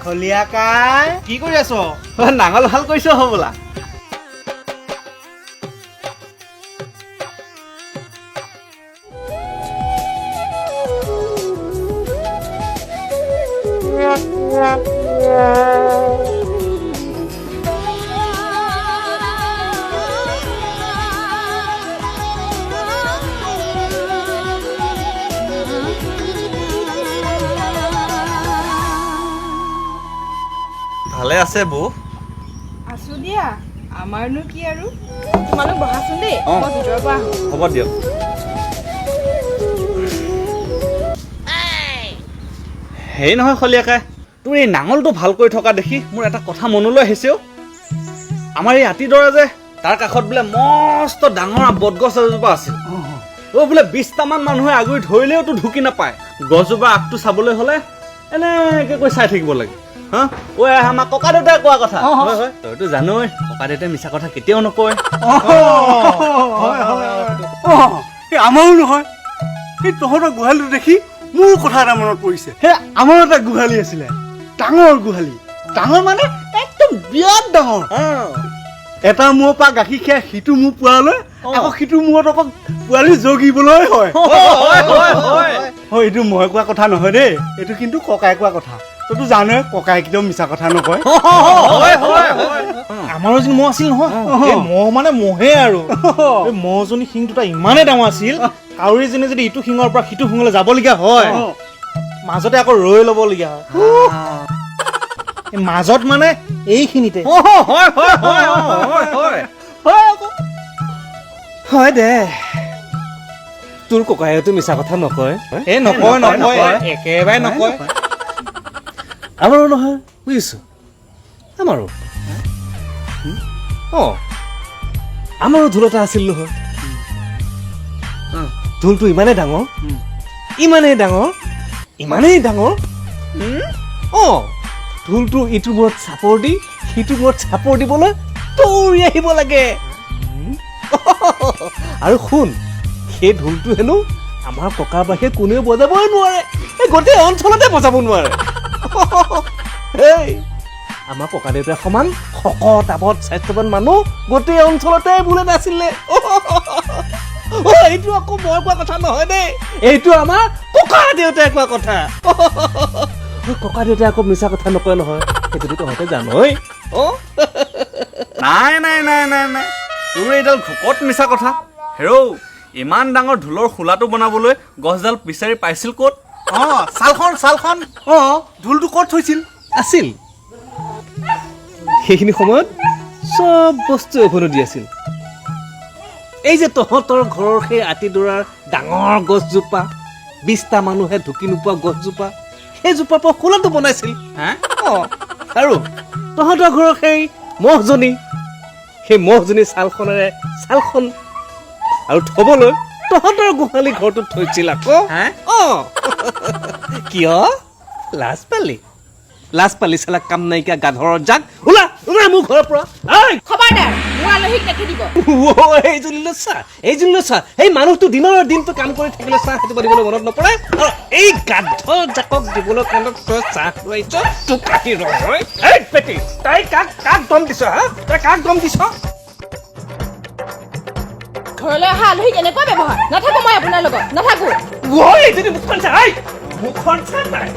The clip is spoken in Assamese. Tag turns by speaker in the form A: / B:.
A: খলিয়া কাই
B: কি কৰি আছ?
A: নাঙল হাল কৰিছ হ'বলা
C: ভালে আছে বৌ
D: আছো দিয়া আমাৰনো কি আৰু তোমালোক বহাচোন দেই মই ভিতৰৰ পৰা আহোঁ
C: হ'ব দিয়ক হেৰি নহয় খলিয়াকাই তোৰ এই নাঙলটো ভাল কৰি থকা দেখি মোৰ এটা কথা মনলৈ আহিছেও আমাৰ এই আতিডৰা যে তাৰ কাষত বোলে মস্ত ডাঙৰ বটগছ এজোপা আছিল বোলে 20টামান মানুহে আগুৰি ধৰিলেও তো ঢুকি নাপায় গছজোপা আগটো চাবলৈ হ'লে এনেকে কৈ চাই থাকিব লাগে হা ঐ আমাৰ ককা দেউতাই কোৱা কথা হয় হয় তইতো জানই ককা দেউতাই মিছা কথা কেতিয়াও নকয়
B: আমাৰো নহয় সেই তহঁতৰ গোহালিটো দেখি মোৰ কথা এটা মনত পৰিছে হে আমাৰ এটা গোহালি আছিলে ডাঙৰ গোহালি ডাঙৰ মানে একদম বিৰাট ডাঙৰ এটা মূৰৰ পৰা গাখীৰ খাই সিটো মূৰ পোৱালৈ আকৌ সিটো মূৰত অকল পোৱালি জগিবলৈ হয় এইটো মই কোৱা কথা নহয় দেই এইটো কিন্তু ককাই কোৱা কথা তইতো জানই ককাই একদম মিছা কথা নকয়
E: আমাৰো যেন মহ আছিল নহয় এই মহ মানে মহে আৰু এই মহজনী শিং দুটা ইমানেই ডাঙৰ আছিল কাউৰীজনী যদি ইটো শিঙৰ পৰা সিটো শিঙলৈ যাবলগীয়া হয় মাজতে আকৌ ৰৈ ল'বলগীয়া হয় মাজত মানে এইখিনিতে
A: হয় দে তোৰ ককায়েতো মিছা কথা নকয়
E: এই নকয় নকয় একেবাৰে নকয়
A: আমাৰো নহয় বুজিছো আমাৰো আমাৰো ঢোল এটা আছিল নহয় ঢোলটো ইমানেই ডাঙৰ ইমানেই ডাঙৰ ইমানেই ডাঙৰ ঢোলটো ইটো মূৰত চাপৰ দি সিটো মূৰত চাপৰ দিবলৈ দৌৰি আহিব লাগে আৰু শুন সেই ঢোলটো হেনো আমাৰ ককাৰ বাহিৰে কোনেও বজাবই নোৱাৰে এই গোটেই অঞ্চলতে বজাব নোৱাৰে আমাৰ ককা দেউতাৰ সমান শকত আবত স্বাস্থ্যৱান মানুহ গোটেই অঞ্চলতে বোলে নাছিলে এইটো আকৌ মই কোৱা কথা নহয় দেই এইটো আমাৰ ককা দেউতাই কোৱা কথা ককা দেউতাই আকৌ মিছা কথা নকয় নহয় সেইটোতো তহঁতে জানই
C: নাই নাই নাই নাই নাই তোৰ এইডাল ঘুকত মিছা কথা হেৰৌ ইমান ডাঙৰ ঢোলৰ খোলাটো বনাবলৈ গছডাল বিচাৰি পাইছিল ক'ত
B: চালখন ঢোলটো ক'ত থৈছিল
A: আছিল সেইখিনি সময়ত চব বস্তু উভনদি আছিল এই যে তহঁতৰ ঘৰৰ সেই আতিডৰাৰ ডাঙৰ গছজোপা 20টা মানুহে ঢুকি নোপোৱা গছজোপা সেইজোপাৰ পৰা খোলাটো বনাইছিল আৰু তহঁতৰ ঘৰৰ সেই মহজনী ছালখনেৰে ছালখন আৰু থবলৈ তহঁতৰ গোহালি ঘৰটোত থৈছিল আকৌ কিয় লাজ পালি চালা কাম নাইকিয়া গাধৰৰ জাক ওলা মোৰ ঘৰৰ পৰা
D: খবৰদাৰ মোৰ আলহীক নেখেদিব
A: এইজনী চা এই মানুহটো দিনটো কাম কৰি থাকিলে চাহ সেইটো দিবলৈ মনত নপৰে আৰু এই গাধ জাকক দিবলৈ কাৰণত তই চাহ খুৱাইছ তোক কাটি ৰয় তাই কাক দম দিছ তই কাক দম দিছ
D: ঘৰলৈ অহা আলহীক এনেকুৱা ব্যৱহাৰ নাথাকো মই আপোনাৰ লগত নাথাকো
A: মুখখন চা নাই